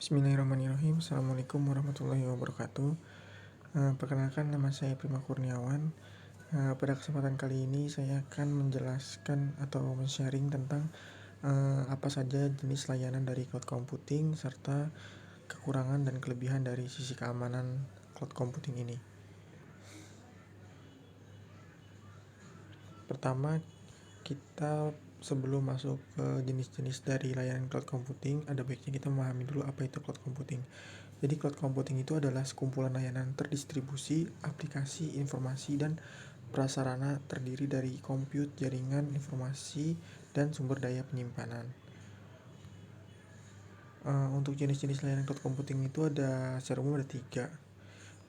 Bismillahirrahmanirrahim. Assalamualaikum warahmatullahi wabarakatuh. Perkenalkan, nama saya Prima Kurniawan. Pada kesempatan kali ini saya akan menjelaskan atau men-sharing tentang apa saja jenis layanan dari cloud computing serta kekurangan dan kelebihan dari sisi keamanan cloud computing ini. Pertama, kita sebelum masuk ke jenis-jenis dari layanan cloud computing, ada baiknya kita memahami dulu apa itu cloud computing. Jadi cloud computing itu adalah sekumpulan layanan terdistribusi, aplikasi, informasi, dan prasarana terdiri dari compute, jaringan, informasi, dan sumber daya penyimpanan. Untuk jenis-jenis layanan cloud computing itu secara umum ada 3,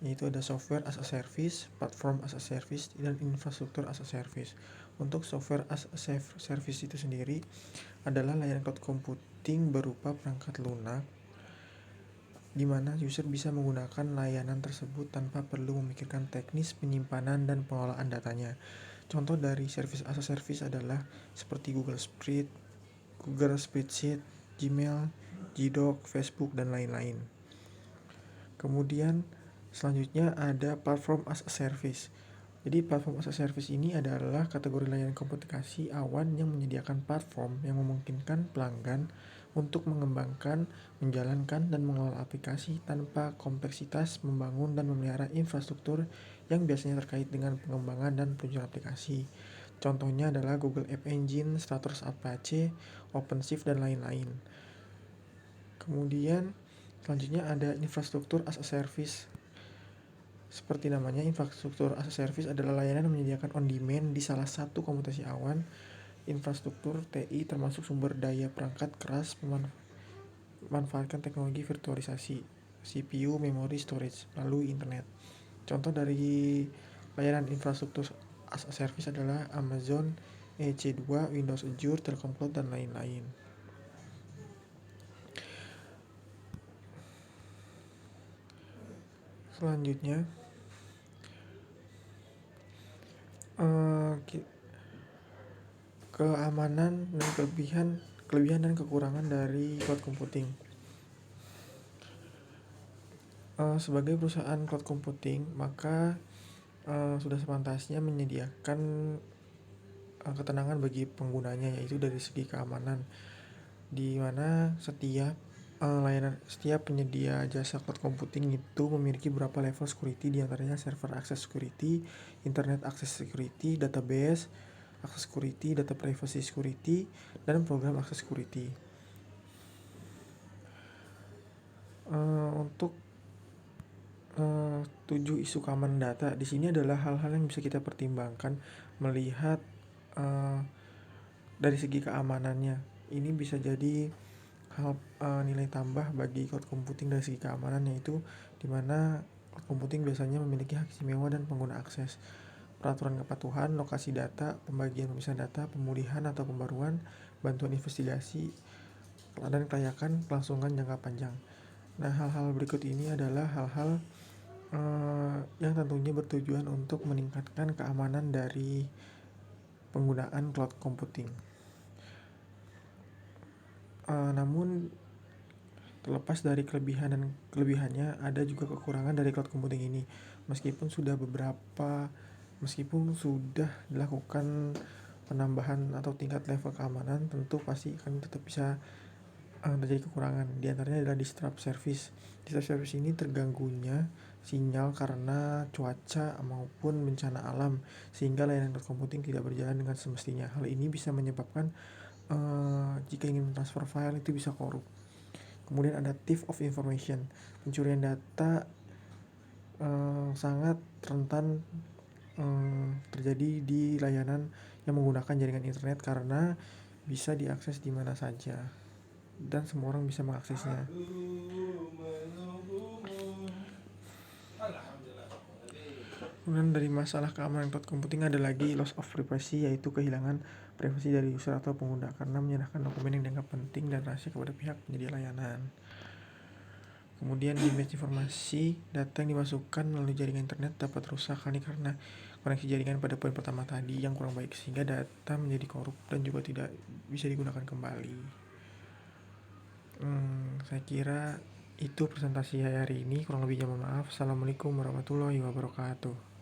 yaitu ada software as a service, platform as a service, dan infrastruktur as a service. Untuk software as a service itu sendiri adalah layanan cloud computing berupa perangkat lunak di mana user bisa menggunakan layanan tersebut tanpa perlu memikirkan teknis penyimpanan dan pengelolaan datanya. Contoh dari service as a service adalah seperti Google Spreadsheet, Gmail, Gdoc, Facebook, dan lain-lain. Kemudian selanjutnya ada platform as a service. Jadi platform as a service ini adalah kategori layanan komunikasi awan yang menyediakan platform yang memungkinkan pelanggan untuk mengembangkan, menjalankan, dan mengelola aplikasi tanpa kompleksitas membangun dan memelihara infrastruktur yang biasanya terkait dengan pengembangan dan peluncuran aplikasi. Contohnya adalah Google App Engine, Stratos Apache, OpenShift, dan lain-lain. Kemudian selanjutnya ada infrastruktur as a service. Seperti namanya, infrastruktur as a service adalah layanan yang menyediakan on-demand di salah satu komutasi awan, infrastruktur TI termasuk sumber daya perangkat keras, memanfaatkan teknologi virtualisasi, CPU, memori, storage, melalui internet. Contoh dari layanan infrastruktur as a service adalah Amazon EC2, Windows Azure, Telkom Cloud, dan lain-lain. Selanjutnya, keamanan dan kelebihan dan kekurangan dari cloud computing. Sebagai perusahaan cloud computing, maka sudah sepantasnya menyediakan ketenangan bagi penggunanya, yaitu dari segi keamanan, di mana setiap penyedia jasa cloud computing itu memiliki beberapa level security, diantaranya server access security, internet access security, database access security, data privacy security, dan program access security. Untuk 7 isu keamanan data di sini adalah hal-hal yang bisa kita pertimbangkan melihat dari segi keamanannya. Ini bisa jadi nilai tambah bagi cloud computing dari segi keamanan, yaitu dimana cloud computing biasanya memiliki hak istimewa dan pengguna akses, peraturan kepatuhan, lokasi data, pembagian pemisahan data, pemulihan atau pembaruan, bantuan investigasi, dan kelayakan kelangsungan jangka panjang. Nah, hal-hal berikut ini adalah hal-hal yang tentunya bertujuan untuk meningkatkan keamanan dari penggunaan cloud computing. Namun terlepas dari kelebihannya, ada juga kekurangan dari cloud computing ini. Meskipun sudah dilakukan penambahan atau tingkat level keamanan, tentu pasti akan tetap bisa terjadi kekurangan. Di antaranya adalah disrupt service. Disrupt service ini terganggunya sinyal karena cuaca maupun bencana alam, sehingga layanan cloud computing tidak berjalan dengan semestinya. Hal ini bisa menyebabkan jika ingin transfer file itu bisa korup. Kemudian ada thief of information. Pencurian data sangat rentan terjadi di layanan yang menggunakan jaringan internet karena bisa diakses di mana saja dan semua orang bisa mengaksesnya. Kemudian dari masalah keamanan cloud computing ada lagi loss of privacy, yaitu kehilangan privasi dari user atau pengguna karena menyerahkan dokumen yang dianggap penting dan rahasia kepada pihak penyedia layanan. Kemudian damage informasi, data yang dimasukkan melalui jaringan internet dapat rusak karena koneksi jaringan pada poin pertama tadi yang kurang baik, sehingga data menjadi korup dan juga tidak bisa digunakan kembali. Saya kira Itu presentasi hari ini, kurang lebihnya mohon maaf. Assalamualaikum warahmatullahi wabarakatuh.